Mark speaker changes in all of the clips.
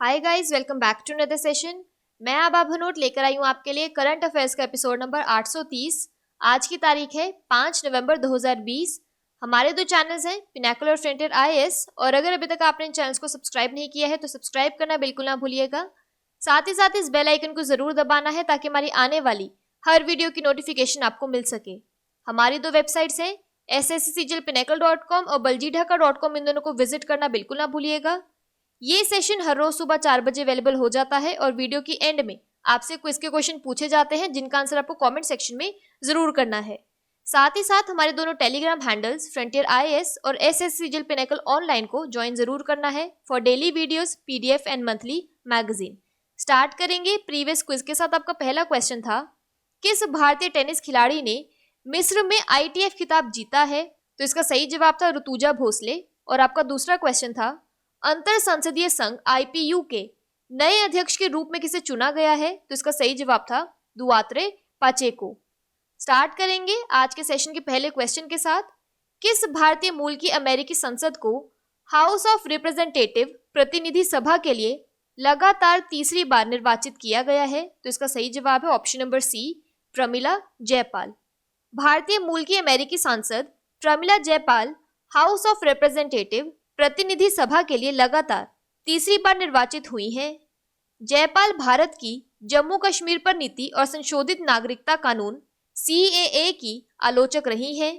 Speaker 1: Hi guys, welcome back to another session. मैं आबा भनोट लेकर आई हूँ आपके लिए करंट अफेयर्स का एपिसोड नंबर 830। आज की तारीख है 5 नवंबर 2020। हमारे दो चैनल्स हैं, पिनाकल और फ्रंटियर आईएएस, और अगर अभी तक आपने इन चैनल्स को सब्सक्राइब नहीं किया है तो सब्सक्राइब करना बिल्कुल ना भूलिएगा। साथ ही साथ इस बेल आइकन को जरूर दबाना है ताकि हमारी आने वाली हर वीडियो की नोटिफिकेशन आपको मिल सके। हमारी दो वेबसाइट्स हैं, sscglpinacle.com और baljidhaka.com। इन दोनों को विजिट करना बिल्कुल ना भूलिएगा। ये सेशन हर रोज सुबह 4 बजे अवेलेबल हो जाता है और वीडियो की एंड में आपसे क्विज के क्वेश्चन पूछे जाते हैं जिनका आंसर आपको कमेंट सेक्शन में जरूर करना है। साथ ही साथ हमारे दोनों टेलीग्राम हैंडल्स फ्रंटियर आईएएस और एसएससीजीएल पिनाकल ऑनलाइन को ज्वाइन जरूर करना है for daily videos, PDF and monthly magazine. Start करेंगे प्रीवियस क्विज के साथ। आपका पहला क्वेश्चन था, किस भारतीय टेनिस खिलाड़ी ने मिस्र में आईटीएफ खिताब जीता है? तो इसका सही जवाब था ऋतुजा भोसले। और आपका दूसरा क्वेश्चन था, अंतर संसदीय संघ आईपीयू के नए अध्यक्ष के रूप में किसे चुना गया है? तो इसका सही जवाब था दुआत्रे पाचेको। स्टार्ट करेंगे आज के सेशन के पहले क्वेश्चन के साथ, किस भारतीय मूल की अमेरिकी संसद को हाउस ऑफ रिप्रेजेंटेटिव प्रतिनिधि सभा के लिए लगातार तीसरी बार निर्वाचित किया गया है? तो इसका सही जवाब है option number C, Pramila Jayapal. भारतीय मूल की अमेरिकी सांसद Pramila Jayapal house of representative प्रतिनिधि सभा के लिए लगातार तीसरी बार निर्वाचित हुई हैं। जयपाल भारत की जम्मू कश्मीर पर नीति और संशोधित नागरिकता कानून सीएए की आलोचक रही हैं।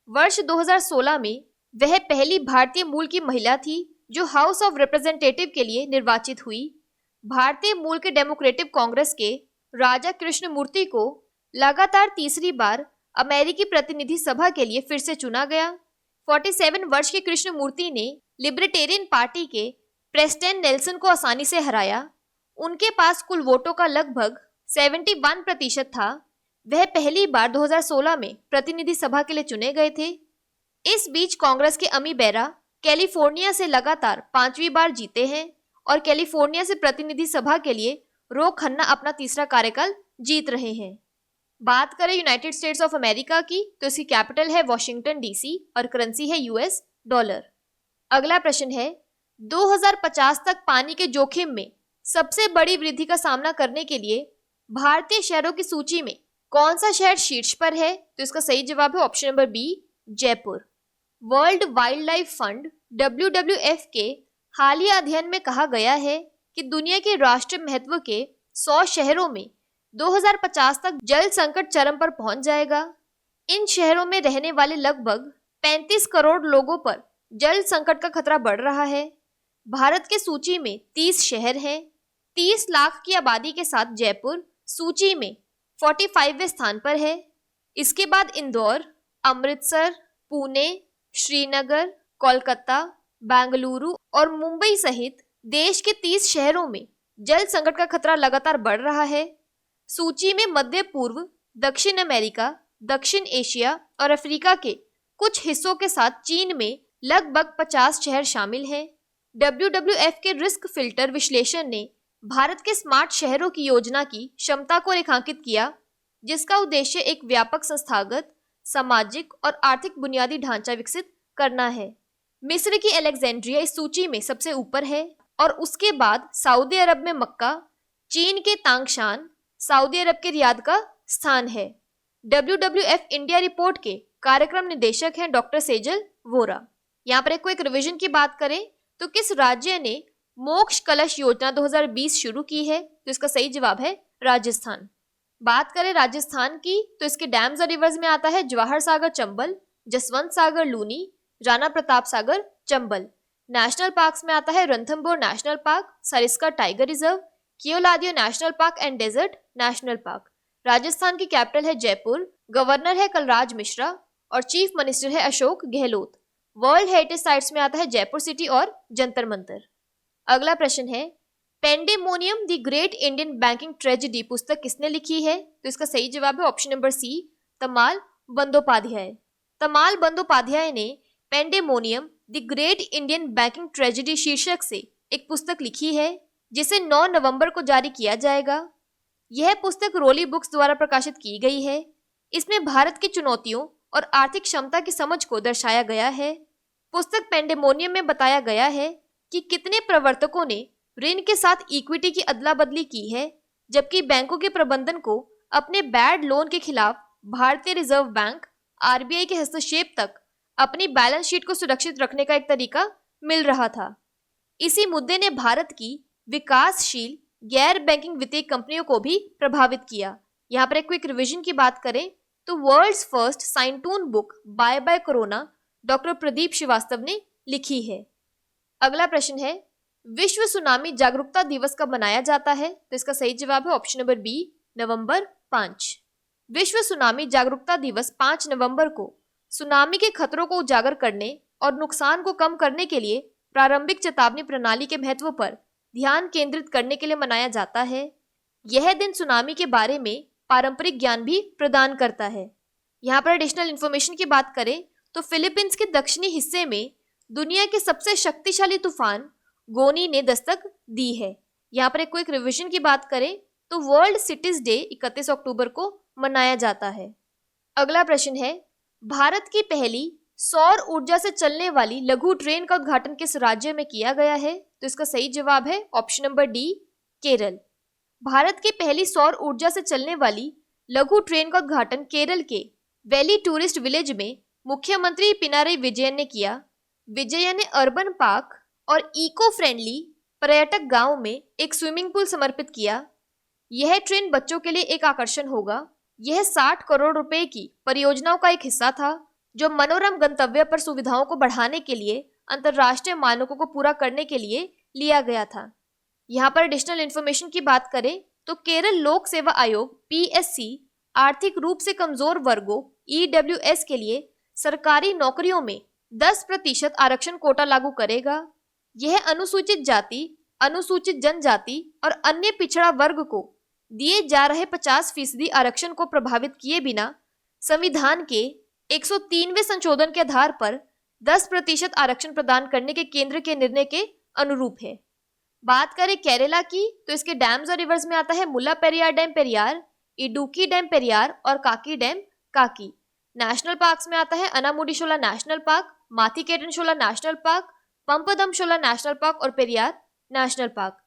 Speaker 1: वर्ष 2016 में वह पहली भारतीय मूल की महिला थी जो हाउस ऑफ रिप्रेजेंटेटिव के लिए निर्वाचित हुई। भारतीय मूल के डेमोक्रेटिक कांग्रेस के राजा कृष्णमूर्ति को लगातार तीसरी बार अमेरिकी प्रतिनिधि सभा के लिए फिर से चुना गया। 47 वर्ष के कृष्णमूर्ति ने लिबर्टेरियन पार्टी के प्रेस्टन नेल्सन को आसानी से हराया। उनके पास कुल वोटों का लगभग 71% था। वह पहली बार 2016 में प्रतिनिधि सभा के लिए चुने गए थे। इस बीच कांग्रेस के अमी बेरा कैलिफोर्निया से लगातार 5वीं बार जीते हैं और कैलिफोर्निया से प्रतिनिधि सभा के लिए रो खन्ना अपना तीसरा कार्यकाल जीत रहे हैं। बात करें यूनाइटेड स्टेट्स ऑफ अमेरिका की, तो इसकी कैपिटल है वॉशिंगटन डीसी और करेंसी है यूएस डॉलर। अगला प्रश्न है, 2050 तक पानी के जोखिम में सबसे बड़ी वृद्धि का सामना करने के लिए भारतीय शहरों की सूची में कौन सा शहर शीर्ष पर है? तो इसका सही जवाब है option number B, Jaipur. World wild life fund WWF के हालिया अध्ययन में कहा गया है कि दुनिया के राष्ट्रीय महत्व के 100 शहरों में 2050 तक जल संकट चरम पर पहुंच जाएगा। इन शहरों में रहने वाले लगभग 35 करोड़ लोगों पर जल संकट का खतरा बढ़ रहा है। भारत के सूची में 30 शहर हैं। 30 लाख की आबादी के साथ जयपुर सूची में 45वें स्थान पर है। इसके बाद इंदौर, अमृतसर, पुणे, श्रीनगर, कोलकाता, बेंगलुरु और मुंबई सहित देश के 30 शहरों में जल संकट का खतरा लगातार बढ़ रहा है। सूची में मध्य पूर्व, दक्षिण अमेरिका, दक्षिण एशिया और अफ्रीका के कुछ हिस्सों के साथ चीन में लगभग 50 शहर शामिल हैं। WWF के रिस्क फिल्टर विश्लेषण ने भारत के स्मार्ट शहरों की योजना की क्षमता को रेखांकित किया, जिसका उद्देश्य एक व्यापक संस्थागत, सामाजिक और आर्थिक बुनियादी ढांचा विकसित करना है। मिस्र की अलेक्जेंड्रिया इस सूची में सबसे ऊपर है और उसके बाद सऊदी अरब में मक्का, चीन के तांगशान, सऊदी अरब के रियाद का स्थान है। WWF इंडिया रिपोर्ट के कार्यक्रम निदेशक हैं डॉक्टर सेजल वोरा। यहाँ पर एक रिवीजन की बात करें तो किस राज्य ने मोक्ष कलश योजना 2020 शुरू की है? तो इसका सही जवाब है राजस्थान। बात करें राजस्थान की तो इसके डैम्स और रिवर्स में आता है जवाहर सागर चंबल, जसवंत सागर लूनी, राणा प्रताप सागर चंबल। नेशनल पार्क्स में आता है Ranthambore national park, Sariska tiger reserve, Keoladeo national park and desert national park. Rajasthan की कैपिटल है जयपुर, गवर्नर है कलराज मिश्रा और चीफ मिनिस्टर है Ashok Gehlot. World heritage sites में आता है जयपुर सिटी और जंतर मंतर। अगला प्रश्न है, pandemonium the great Indian banking tragedy पुस्तक किसने लिखी है? तो इसका सही जवाब है ऑप्शन नंबर सी, तमाल बंदोपाध्याय। तमाल बंदोपाध्याय ने pandemonium the great Indian banking tragedy शीर्षक से एक पुस्तक लिखी है जिसे 9 नवंबर को जारी किया जाएगा। यह पुस्तक रोली बुक्स द्वारा प्रकाशित की गई है। इसमें भारत की चुनौतियों और आर्थिक क्षमता की समझ को दर्शाया गया है। पुस्तक पेंडेमोनियम में बताया गया है कि कितने प्रवर्तकों ने ऋण के साथ इक्विटी की अदला बदली की है, जबकि बैंकों के प्रबंधन को अपने बैड लोन के खिलाफ भारतीय रिजर्व बैंक आरबीआई के हस्तक्षेप तक अपनी बैलेंस शीट को सुरक्षित रखने का एक तरीका मिल रहा था। इसी मुद्दे ने भारत की विकासशील गैर बैंकिंग वित्तीय कंपनियों को भी प्रभावित किया। यहाँ पर एक क्विक रिवीजन की बात करें तो world's first scientoon book by by corona doctor Pradeep Srivastava ने लिखी है। अगला प्रश्न है, विश्व सुनामी जागरूकता दिवस कब मनाया जाता है? तो इसका सही जवाब है ऑप्शन नंबर बी, नवंबर 5। विश्व सुनामी जागरूकता दिवस 5 नवंबर को सुनामी के खतरों को उजागर करने और नुकसान को कम करने के लिए प्रारंभिक चेतावनी प्रणाली के महत्व पर ध्यान केंद्रित करने के लिए मनाया जाता है। यह दिन सुनामी के बारे में पारंपरिक ज्ञान भी प्रदान करता है। यहाँ पर एडिशनल इन्फॉर्मेशन की बात करें तो फिलीपींस के दक्षिणी हिस्से में दुनिया के सबसे शक्तिशाली तूफान गोनी ने दस्तक दी है। यहाँ पर एक क्विक रिवीजन की बात करें तो वर्ल्ड सिटीज डे 31 अक्टूबर को मनाया जाता है। अगला प्रश्न है, भारत की पहली सौर ऊर्जा से चलने वाली लघु ट्रेन का उद्घाटन किस राज्य में किया गया है? तो इसका सही जवाब है option number D, Kerala. Bharat की पहली सौर ऊर्जा से चलने वाली लघु ट्रेन का उद्घाटन केरल के वैली टूरिस्ट विलेज में मुख्यमंत्री पिनारई विजयन ने किया। विजयन ने अर्बन पार्क और इको फ्रेंडली पर्यटक गांव में एक स्विमिंग पूल समर्पित किया। यह ट्रेन बच्चों के लिए एक आकर्षण होगा। यह 60 करोड़ रुपए की परियोजनाओं का एक हिस्सा था, जो मनोरम गंतव्य पर सुविधाओं को बढ़ाने के लिए अंतर्राष्ट्रीय मानकों को पूरा करने के लिए लिया गया था। यहाँ पर एडिशनल इन्फॉर्मेशन की बात करें तो केरल लोक सेवा आयोग PSC आर्थिक रूप से कमजोर वर्गों EWS के लिए सरकारी नौकरियों में 10% आरक्षण कोटा लागू करेगा। यह अनुसूचित जाति, अनुसूचित जनजाति और अन्य पिछड़ा वर्ग को दिए जा रहे 50% आरक्षण को प्रभावित किए बिना संविधान के 103वें संशोधन के आधार पर 10% आरक्षण प्रदान करने के केंद्र के निर्णय के अनुरूप है। बात करें केरला की तो इसके डैम्स और रिवर्स में आता है Mullaperiyar dam Periyar, Idukki dam Periyar और Kakki dam Kakki. National parks में आता है Anamudishola national park, Mathikettanshola national park, Pampadumshola national park और पेरियार नेशनल पार्क।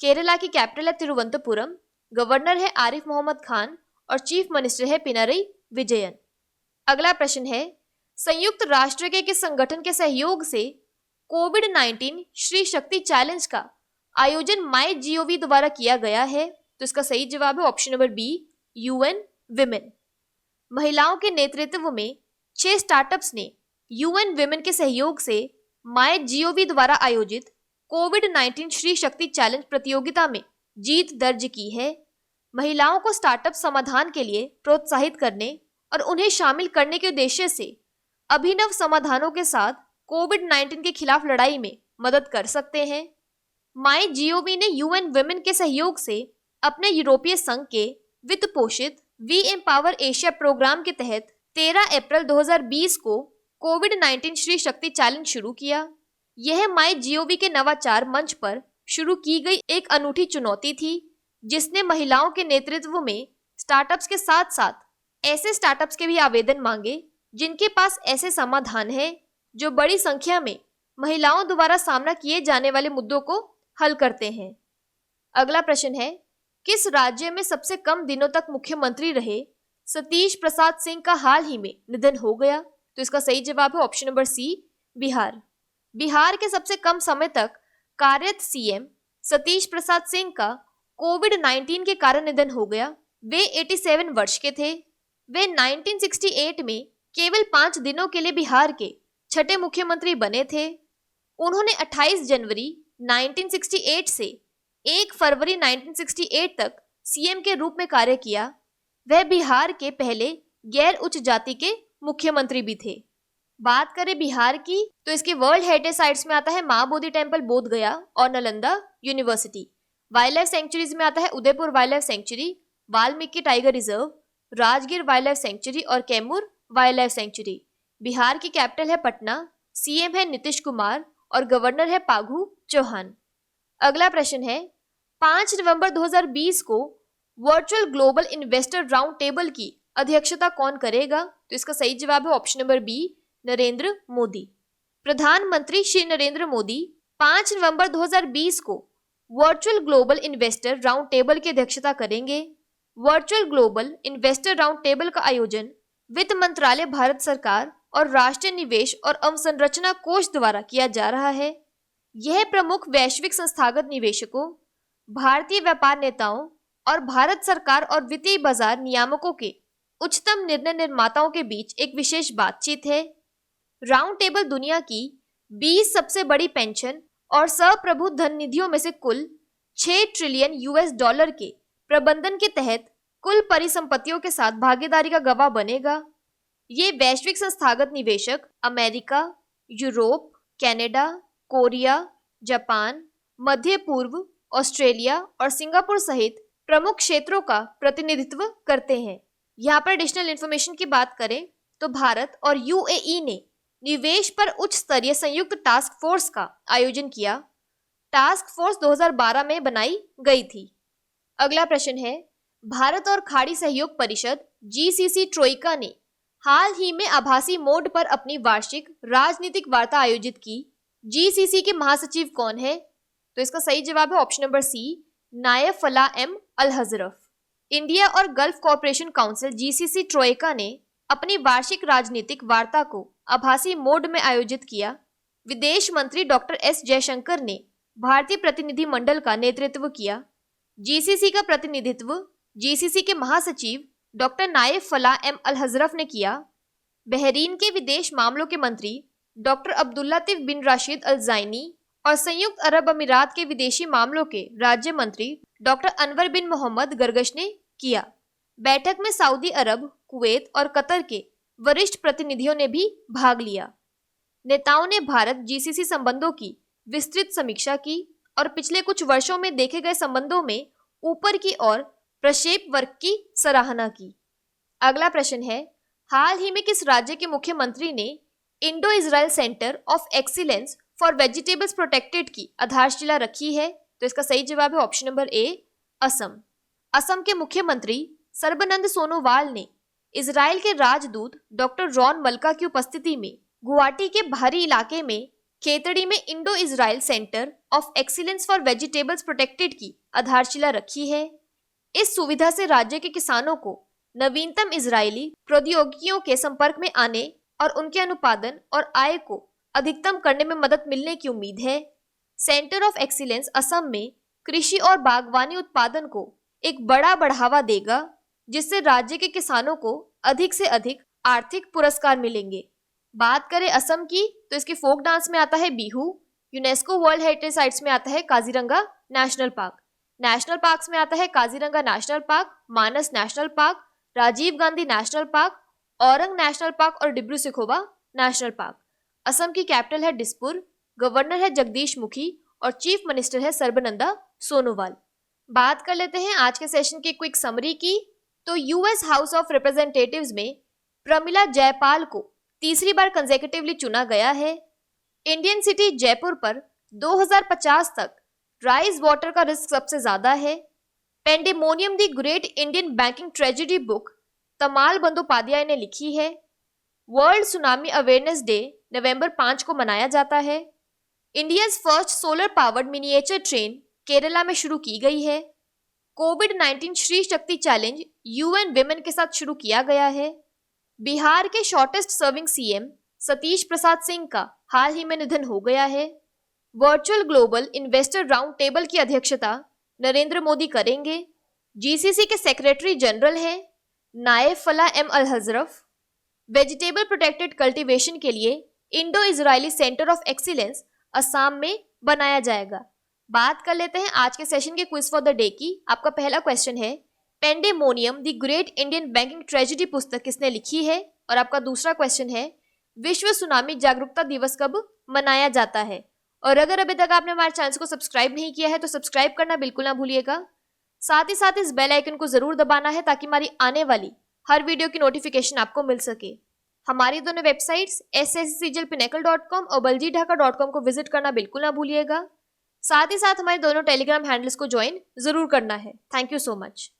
Speaker 1: केरला की कैपिटल है तिरुवनंतपुरम, गवर्नर है आरिफ मोहम्मद खान और चीफ मिनिस्टर है पिनारई विजयन। अगला प्रश्न है, संयुक्त राष्ट्र के किस संगठन के सहयोग से कोविड-19 श्री शक्ति चैलेंज का आयोजन MyGov द्वारा किया गया है? तो इसका सही जवाब है option number B, UN women. महिलाओं के नेतृत्व में 6 स्टार्टअप्स ने UN विमेन के सहयोग से MyGov द्वारा आयोजित कोविड-19 श्री शक्ति चैलेंज प्रतियोगिता में जीत दर्ज की है। महिलाओं को स्टार्टअप समाधान के लिए प्रोत्साहित करने और उन्हें शामिल करने के उद्देश्य से अभिनव समाधानों के साथ कोविड-19 के खिलाफ लड़ाई में मदद कर सकते हैं। MyGov ने UN विमेन के सहयोग से अपने यूरोपीय संघ के वित्त पोषित वी एम्पावर एशिया प्रोग्राम के तहत 13 अप्रैल 2020 को कोविड-19 श्री शक्ति चैलेंज शुरू किया। यह MyGov के नवाचार मंच पर शुरू की गई एक अनूठी चुनौती थी, जिसने महिलाओं के नेतृत्व में स्टार्टअप्स के साथ साथ ऐसे स्टार्टअप्स के भी आवेदन मांगे जिनके पास ऐसे समाधान हैं जो बड़ी संख्या में महिलाओं द्वारा सामना किए जाने वाले मुद्दों को हल करते हैं। अगला प्रश्न है, किस राज्य में सबसे कम दिनों तक मुख्यमंत्री रहे सतीश प्रसाद सिंह का हाल ही में निधन हो गया? तो इसका सही जवाब है option number C, Bihar. Bihar के सबसे कम समय तक कार्यरत CM सतीश प्रसाद सिंह का कोविड-19 के कारण निधन हो गया। वे 87 वर्ष के थे। वे 1968 में केवल 5 दिनों के लिए बिहार के छठे मुख्यमंत्री बने थे। उन्होंने 28 जनवरी 1968 से 1 फरवरी 1968 तक CM के रूप में कार्य किया। वह बिहार के पहले गैर उच्च जाति के मुख्यमंत्री भी थे। बात करें बिहार की तो इसके वर्ल्ड हेरिटेज साइट्स में आता है माँ बोधि टेम्पल बोध गया और Nalanda university. Wild life sanctuaries में आता है Udaipur wild life sanctuary, Valmiki tiger reserve, Rajgir wild life sanctuary और Kaimur wild life sanctuary. Bihar की कैपिटल है पटना, CM है नीतीश कुमार और गवर्नर है फागू चौहान। अगला प्रश्न है, 5 नवंबर 2020 को virtual global investor round table की अध्यक्षता कौन करेगा? तो इसका सही जवाब है option number B, Narendra Modi. प्रधानमंत्री श्री नरेंद्र मोदी 5 नवंबर 2020 को virtual global investor round table की अध्यक्षता करेंगे। Virtual global investor round table का आयोजन वित्त मंत्रालय, भारत सरकार और राष्ट्रीय निवेश और अवसंरचना कोष द्वारा किया जा रहा है। यह प्रमुख वैश्विक संस्थागत निवेशकों, भारतीय व्यापार नेताओं और भारत सरकार और वित्तीय बाजार नियामकों के उच्चतम निर्णय निर्माताओं के बीच एक विशेष बातचीत है। राउंड टेबल दुनिया की 20 सबसे बड़ी पेंशन और सप्रभु धन निधियों में से कुल 6 ट्रिलियन यूएस डॉलर के प्रबंधन के तहत कुल परिसंपत्तियों के साथ भागीदारी का गवाह बनेगा। ये वैश्विक संस्थागत निवेशक America, Europe, Canada, Korea, Japan, मध्य पूर्व, ऑस्ट्रेलिया और सिंगापुर सहित प्रमुख क्षेत्रों का प्रतिनिधित्व करते हैं। यहाँ पर एडिशनल इन्फॉर्मेशन की बात करें तो भारत और यूएई ने निवेश पर उच्च स्तरीय संयुक्त टास्क फोर्स का आयोजन किया। टास्क फोर्स 2012 में बनाई गई थी। अगला प्रश्न है, भारत और खाड़ी सहयोग परिषद जीसीसी ट्रोइका ने हाल ही में आभासी मोड पर अपनी वार्षिक राजनीतिक वार्ता आयोजित की। जीसीसी के महासचिव कौन है? तो इसका सही जवाब है ऑप्शन नंबर सी, नायब फलाह एम अल हजरफ। इंडिया और gulf corporation council GCC Troikaa ने अपनी वार्षिक राजनीतिक वार्ता को आभासी मोड में आयोजित किया। विदेश मंत्री डॉक्टर एस जयशंकर ने भारतीय प्रतिनिधि मंडल का नेतृत्व किया। जीसीसी का प्रतिनिधित्व जीसीसी के महासचिव डॉक्टर नायब फलाह एम अल हजरफ ने किया। बहरीन के विदेश मामलों के मंत्री डॉक्टर अब्दुल्लातिफ बिन राशिद अल ज़ाइनी और संयुक्त अरब अमीरात के विदेशी मामलों के राज्य मंत्री डॉक्टर अनवर बिन मोहम्मद गर्गश ने किया। बैठक में सऊदी अरब, कुवैत और कतर के वरिष्ठ प्रतिनिधियों ने भी भाग लिया। नेताओं ने भारत जीसीसी संबंधों की विस्तृत समीक्षा की और पिछले कुछ वर्षों में देखे गए संबंधों में ऊपर की ओर प्रक्षेप वर्क की सराहना की। अगला प्रश्न है, हाल ही में किस राज्य के मुख्यमंत्री ने Indo Israel centre of excellence for vegetables protected की आधारशिला रखी है? तो इसका सही जवाब है option number A, Assam. Assam के मुख्यमंत्री सर्बानंद सोनोवाल ने इजराइल के राजदूत डॉक्टर रॉन मल्का की उपस्थिति में गुवाहाटी के बाहरी इलाके में खेतड़ी में Indo Israel centre of excellence for vegetables protected की आधारशिला रखी है। इस सुविधा से राज्य के किसानों को नवीनतम इजरायली प्रौद्योगिकियों के संपर्क में आने और उनके अनुपादन और आय को अधिकतम करने में मदद मिलने की उम्मीद है। सेंटर ऑफ एक्सीलेंस असम में कृषि और बागवानी उत्पादन को एक बड़ा बढ़ावा देगा, जिससे राज्य के किसानों को अधिक से अधिक आर्थिक पुरस्कार मिलेंगे। बात करें असम की तो इसके फोक डांस में आता है Bihu, UNESCO world heritage sites में आता है Kaziranga national park, national parks में आता है Kaziranga national park, Manas national park, Rajiv Gandhi national park, Orang national park और डिब्रू सैखोवा नेशनल पार्क। असम की कैपिटल है दिसपुर, गवर्नर है जगदीश मुखी और चीफ मिनिस्टर है सर्बानंदा सोनोवाल। बात कर लेते हैं आज के सेशन की क्विक समरी की। तो यूएस हाउस ऑफ रिप्रेजेंटेटिव्स में प्रमिला जयपाल को तीसरी बार कंसेक्यूटिवली चुना गया है। इंडियन सिटी जयपुर पर 2050 तक राइज वाटर का रिस्क सबसे ज्यादा है। Pandemonium the great Indian banking tragedy book Tamal Bandopadhyay ने लिखी है। World tsunami awareness day November 5 को मनाया जाता है। India's first solar powered miniature train Kerala में शुरू की गई है। कोविड-19 Shri Shakti challenge UN women के साथ शुरू किया गया है। बिहार के shortest serving CM Satish Prasad Singh का हाल ही में निधन हो गया है। Virtual global investor round table की अध्यक्षता नरेंद्र मोदी करेंगे। जीसीसी के सेक्रेटरी जनरल हैं Nayef Falah M Al Hajraf. Vegetable protected cultivation के लिए Indo Israeli centre of excellence Assam में बनाया जाएगा। बात कर लेते हैं आज के सेशन के क्विज फॉर द डे की। आपका पहला क्वेश्चन है, pandemonium the great Indian banking tragedy पुस्तक किसने लिखी है? और आपका दूसरा क्वेश्चन है, विश्व सुनामी जागरूकता दिवस कब मनाया जाता है? और अगर अभी तक आपने हमारे चैनल को सब्सक्राइब नहीं किया है तो सब्सक्राइब करना बिल्कुल ना भूलिएगा। साथ ही साथ इस बेल आइकन को जरूर दबाना है ताकि हमारी आने वाली हर वीडियो की नोटिफिकेशन आपको मिल सके। हमारी दोनों वेबसाइट्स sscglpinnacle.com और baljeetdhaka.com को विजिट करना बिल्कुल ना भूलिएगा। साथ ही साथ हमारे दोनों टेलीग्राम हैंडल्स को ज्वाइन जरूर करना है। Thank you so much.